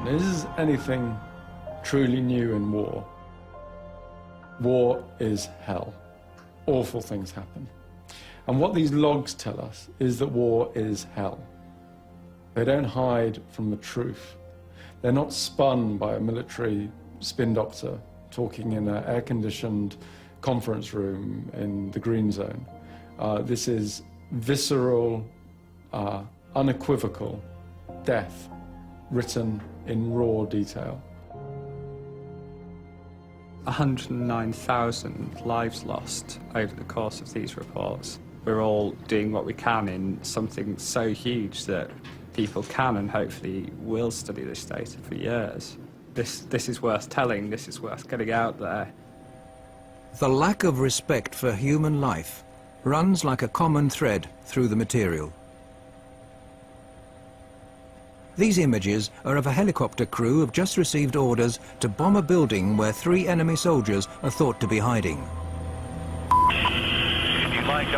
Is anything truly new in war? War is hell. Awful things happen. And what these logs tell us is that war is hell. They don't hide from the truth. They're not spun by a military spin doctor talking in an air-conditioned conference room in the green zone. This is visceral, unequivocal death written in raw detail. 109,000 lives lost over the course of these reports. We're all doing what we can in something so huge that people can and hopefully will study this data for years. This is worth telling, this is worth getting out there. The lack of respect for human life runs like a common thread through the material. These images are of a helicopter crew who have just received orders to bomb a building where 3 enemy soldiers are thought to be hiding. If you'd like,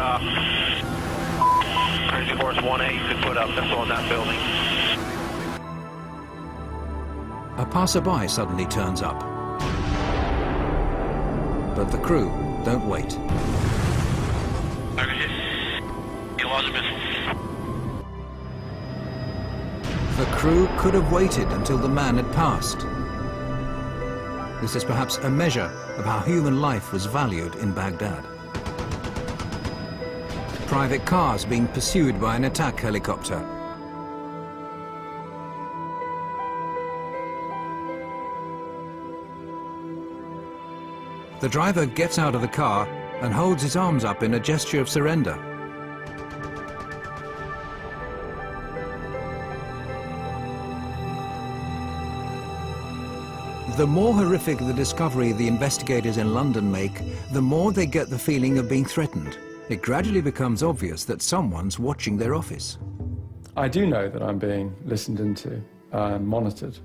Crazy Horse 1A, you could put up missile in that building. A passerby suddenly turns up. But the crew don't wait. Target hit. You lost missiles. The crew could have waited until the man had passed. This is perhaps a measure of how human life was valued in Baghdad. Private cars being pursued by an attack helicopter. The driver gets out of the car and holds his arms up in a gesture of surrender. The more horrific the discovery the investigators in London make, the more they get the feeling of being threatened. It gradually becomes obvious that someone's watching their office. I do know that I'm being listened into and monitored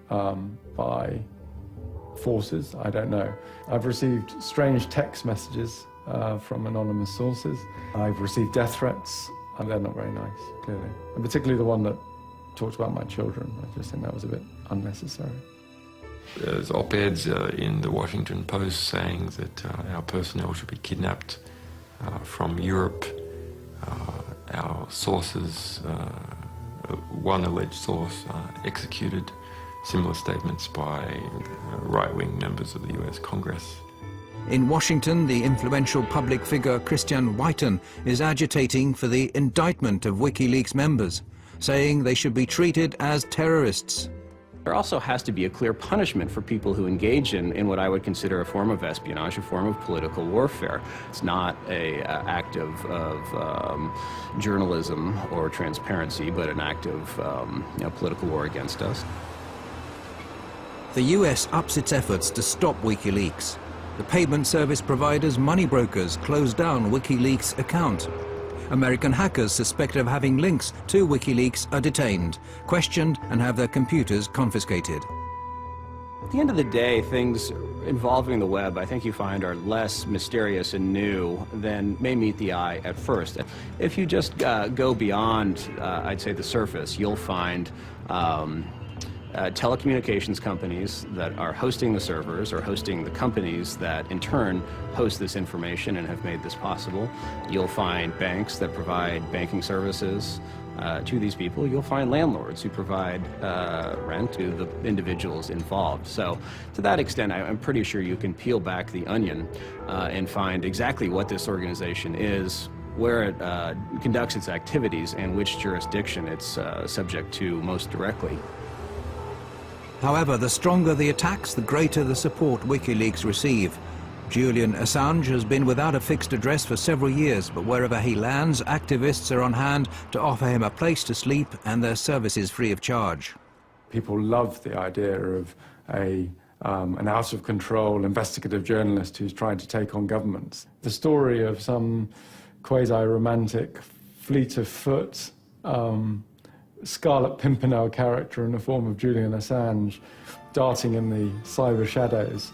by forces. I don't know. I've received strange text messages from anonymous sources. I've received death threats, and they're not very nice, clearly. And particularly the one that talked about my children. I just think that was a bit unnecessary. There's op-eds in the Washington Post saying that our personnel should be kidnapped from Europe. Our sources, one alleged source, executed. Similar statements by right-wing members of the US Congress. In Washington, the influential public figure Christian Whiten is agitating for the indictment of Wikileaks members, saying they should be treated as terrorists. There also has to be a clear punishment for people who engage in what I would consider a form of espionage, a form of political warfare. It's not an act of journalism or transparency, but an act of political war against us. The US ups its efforts to stop Wikileaks. The payment service provider's money brokers closed down WikiLeaks' account. American hackers suspected of having links to WikiLeaks are detained, questioned, and have their computers confiscated. At the end of the day, things involving the web, I think you find, are less mysterious and new than may meet the eye at first. If you just go beyond, I'd say, the surface, you'll find telecommunications companies that are hosting the servers or hosting the companies that in turn host this information and have made this possible. You'll find banks that provide banking services to these people. You'll find landlords who provide rent to the individuals involved. So to that extent, I'm pretty sure you can peel back the onion and find exactly what this organization is, where it conducts its activities, and which jurisdiction it's subject to most directly. However, the stronger the attacks, the greater the support WikiLeaks receive. Julian Assange has been without a fixed address for several years, but wherever he lands, activists are on hand to offer him a place to sleep and their services free of charge. People love the idea of an out-of-control investigative journalist who's trying to take on governments. The story of some quasi-romantic, fleet of foot, Scarlet Pimpernel character in the form of Julian Assange darting in the cyber shadows.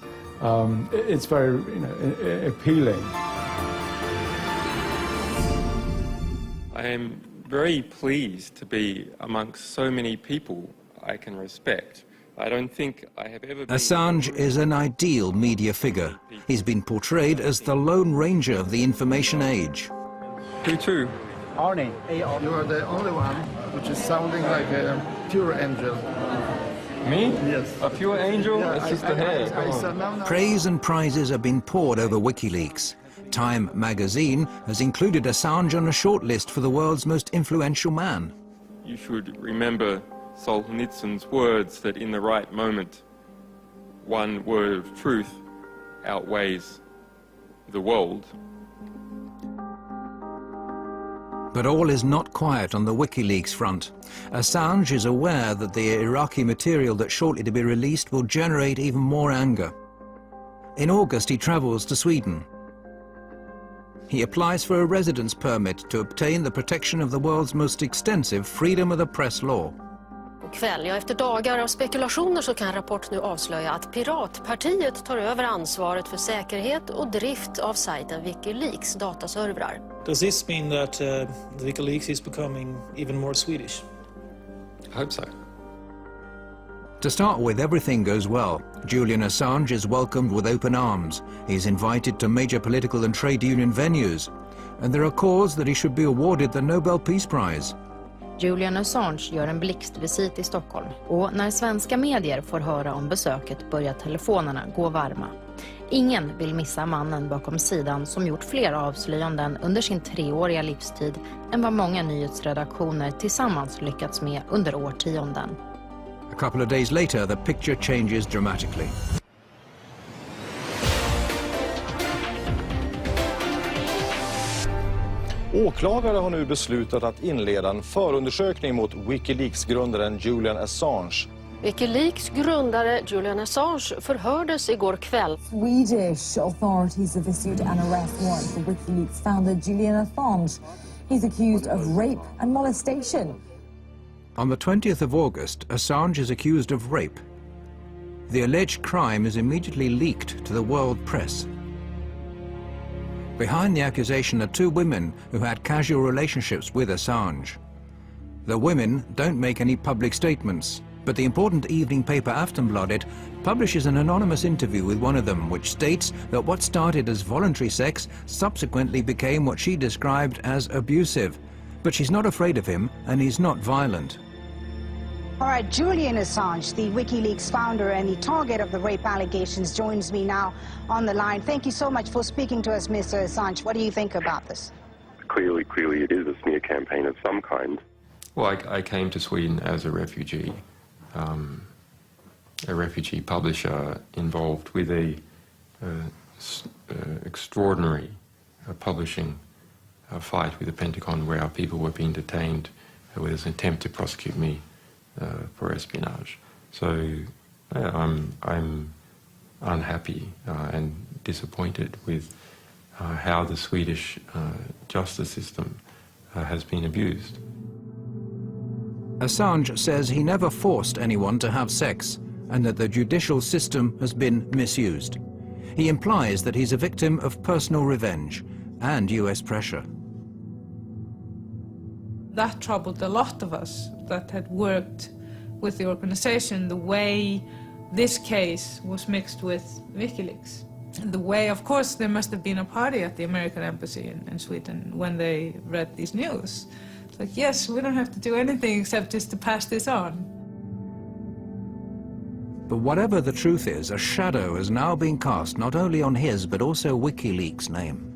It's very appealing. I am very pleased to be amongst so many people I can respect I don't think I have ever been... Assange is an ideal media figure. He's been portrayed as the Lone Ranger of the information age. Who to? Arnie. You are the only one which is sounding like a pure angel. Me? Yes. A pure angel? Yeah, It's just the hair. now. Praise and prizes have been poured over WikiLeaks. Time magazine has included Assange on a shortlist for the world's most influential man. You should remember Solzhenitsyn's words that in the right moment, one word of truth outweighs the world. But all is not quiet on the WikiLeaks front. Assange is aware that the Iraqi material that's shortly to be released will generate even more anger. In August, he travels to Sweden. He applies for a residence permit to obtain the protection of the world's most extensive freedom of the press law. Kväll, ja, efter dagar av spekulationer så kan Rapport nu avslöja att Piratpartiet tar över ansvaret för säkerhet och drift av sajten Wikileaks dataservrar. Does this mean that Wikileaks is becoming even more Swedish? I hope so. To start with, everything goes well. Julian Assange is welcomed with open arms. He's invited to major political and trade union venues. And there are calls that he should be awarded the Nobel Peace Prize. Julian Assange gör en blixtvisit i Stockholm och när svenska medier får höra om besöket börjar telefonerna gå varma. Ingen vill missa mannen bakom sidan som gjort fler avslöjanden under sin 3-åriga livstid än vad många nyhetsredaktioner tillsammans lyckats med under årtionden. A couple of days later, the picture changes dramatically. Åklagare har nu beslutat att inleda en förundersökning mot Wikileaks-grundaren Julian Assange. Wikileaks grundare Julian Assange förhördes igår kväll. Swedish authorities have issued an arrest warrant for Wikileaks founder Julian Assange. He's accused of rape and molestation. On the 20th of August, Assange is accused of rape. The alleged crime is immediately leaked to the world press. Behind the accusation are 2 women who had casual relationships with Assange. The women don't make any public statements, but the important evening paper Aftonbladet publishes an anonymous interview with one of them, which states that what started as voluntary sex subsequently became what she described as abusive. But she's not afraid of him, and he's not violent. All right, Julian Assange, the WikiLeaks founder and the target of the rape allegations, joins me now on the line. Thank you so much for speaking to us, Mr. Assange. What do you think about this? Clearly it is a smear campaign of some kind. Well, I came to Sweden as a refugee publisher involved with a extraordinary publishing fight with the Pentagon, where our people were being detained with an attempt to prosecute me for espionage. So I'm unhappy and disappointed with how the Swedish justice system has been abused. Assange says he never forced anyone to have sex and that the judicial system has been misused. He implies that he's a victim of personal revenge and US pressure. That troubled a lot of us that had worked with the organization, the way this case was mixed with WikiLeaks. The way, of course, there must have been a party at the American embassy in Sweden when they read these news. It's like, yes, we don't have to do anything except just to pass this on. But whatever the truth is, a shadow has now been cast not only on his but also WikiLeaks' name.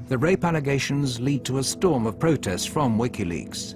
The rape allegations lead to a storm of protests from WikiLeaks.